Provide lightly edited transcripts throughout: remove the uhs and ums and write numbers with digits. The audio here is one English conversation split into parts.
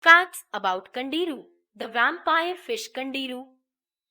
Facts about Kandiru. The vampire fish Kandiru,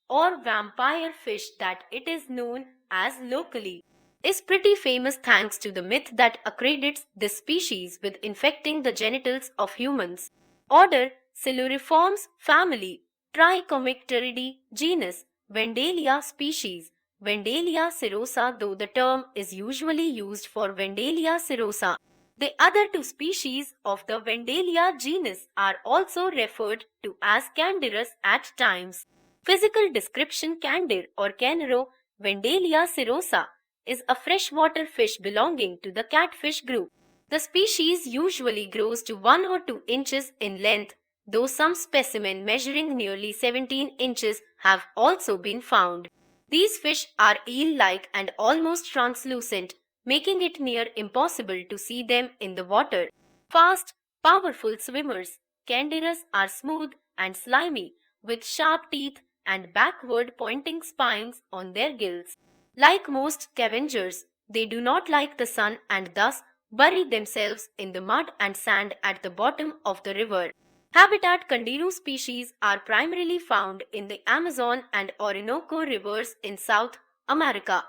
or vampire fish that it is known as locally, is pretty famous thanks to the myth that accredits this species with infecting the genitals of humans. Order Siluriformes family Trichomicteridae genus Vendalia species Vendalia cirrhosa, though the term is usually used for Vendalia cirrhosa. The other two species of the Vendalia genus are also referred to as Candirus at times. Physical description: Candir or Canero Vendalia cirrhosa is a freshwater fish belonging to the catfish group. The species usually grows to 1 or 2 inches in length, though some specimens measuring nearly 17 inches have also been found. These fish are eel-like and almost translucent, making it near impossible to see them in the water. Fast, powerful swimmers, Candirus are smooth and slimy, with sharp teeth and backward-pointing spines on their gills. Like most scavengers, they do not like the sun and thus bury themselves in the mud and sand at the bottom of the river. Habitat: Kandiru species are primarily found in the Amazon and Orinoco rivers in South America.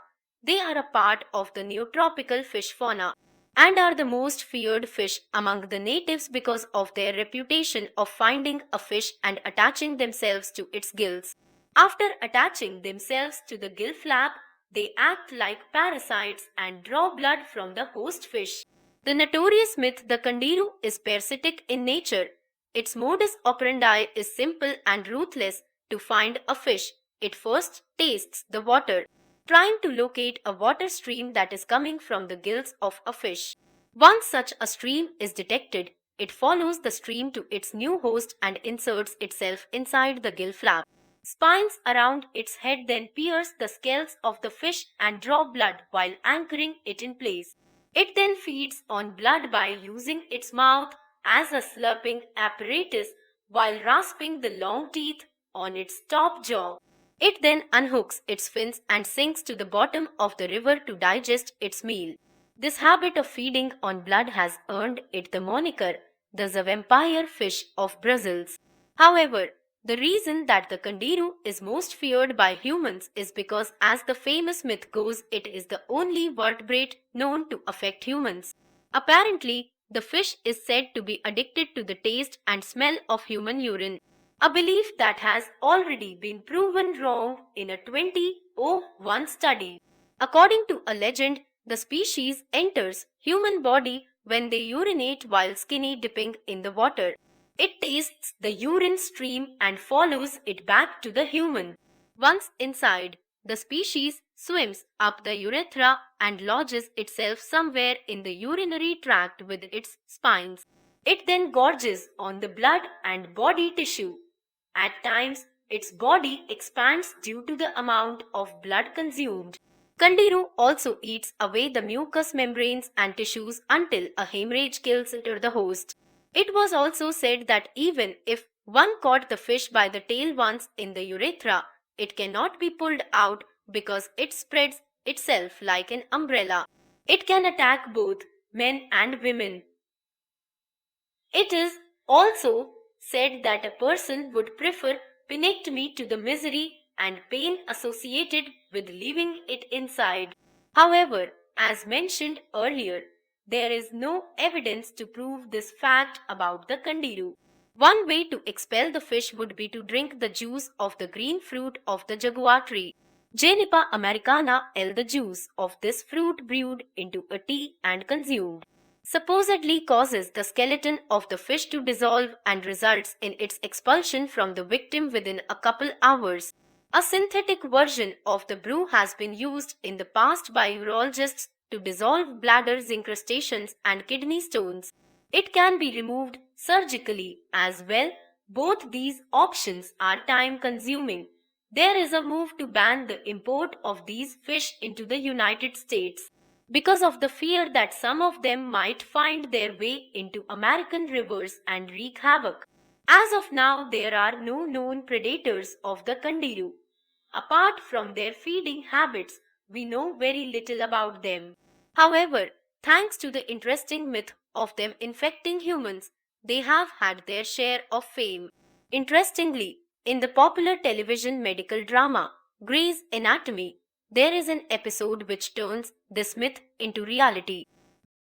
They are a part of the neotropical fish fauna and are the most feared fish among the natives because of their reputation of finding a fish and attaching themselves to its gills. After attaching themselves to the gill flap, they act like parasites and draw blood from the host fish. The notorious myth: the Kandiru is parasitic in nature. Its modus operandi is simple and ruthless. To find a fish, it first tastes the water, trying to locate a water stream that is coming from the gills of a fish. Once such a stream is detected, it follows the stream to its new host and inserts itself inside the gill flap. Spines around its head then pierce the scales of the fish and draw blood while anchoring it in place. It then feeds on blood by using its mouth as a slurping apparatus while rasping the long teeth on its top jaw. It then unhooks its fins and sinks to the bottom of the river to digest its meal. This habit of feeding on blood has earned it the moniker the vampire fish of Brussels. However, the reason that the Kandiru is most feared by humans is because, as the famous myth goes, it is the only vertebrate known to affect humans. Apparently, the fish is said to be addicted to the taste and smell of human urine, a belief that has already been proven wrong in a 2001 study. According to a legend, the species enters human body when they urinate while skinny dipping in the water. It tastes the urine stream and follows it back to the human. Once inside, the species swims up the urethra and lodges itself somewhere in the urinary tract with its spines. It then gorges on the blood and body tissue. At times, its body expands due to the amount of blood consumed. Kandiru also eats away the mucous membranes and tissues until a hemorrhage kills the host. It was also said that even if one caught the fish by the tail once in the urethra, it cannot be pulled out because it spreads itself like an umbrella. It can attack both men and women. It is also said that a person would prefer penectomy to the misery and pain associated with leaving it inside. However, as mentioned earlier, there is no evidence to prove this fact about the Kandiru. One way to expel the fish would be to drink the juice of the green fruit of the jaguar tree, Juniper americana L. The juice of this fruit brewed into a tea and consumed supposedly causes the skeleton of the fish to dissolve and results in its expulsion from the victim within a couple hours. A synthetic version of the brew has been used in the past by urologists to dissolve bladders, incrustations, and kidney stones. It can be removed surgically as well. Both these options are time consuming. There is a move to ban the import of these fish into the United States because of the fear that some of them might find their way into American rivers and wreak havoc. As of now, there are no known predators of the Kandiru. Apart from their feeding habits, we know very little about them. However, thanks to the interesting myth of them infecting humans, they have had their share of fame. Interestingly, in the popular television medical drama Grey's Anatomy, there is an episode which turns this myth into reality.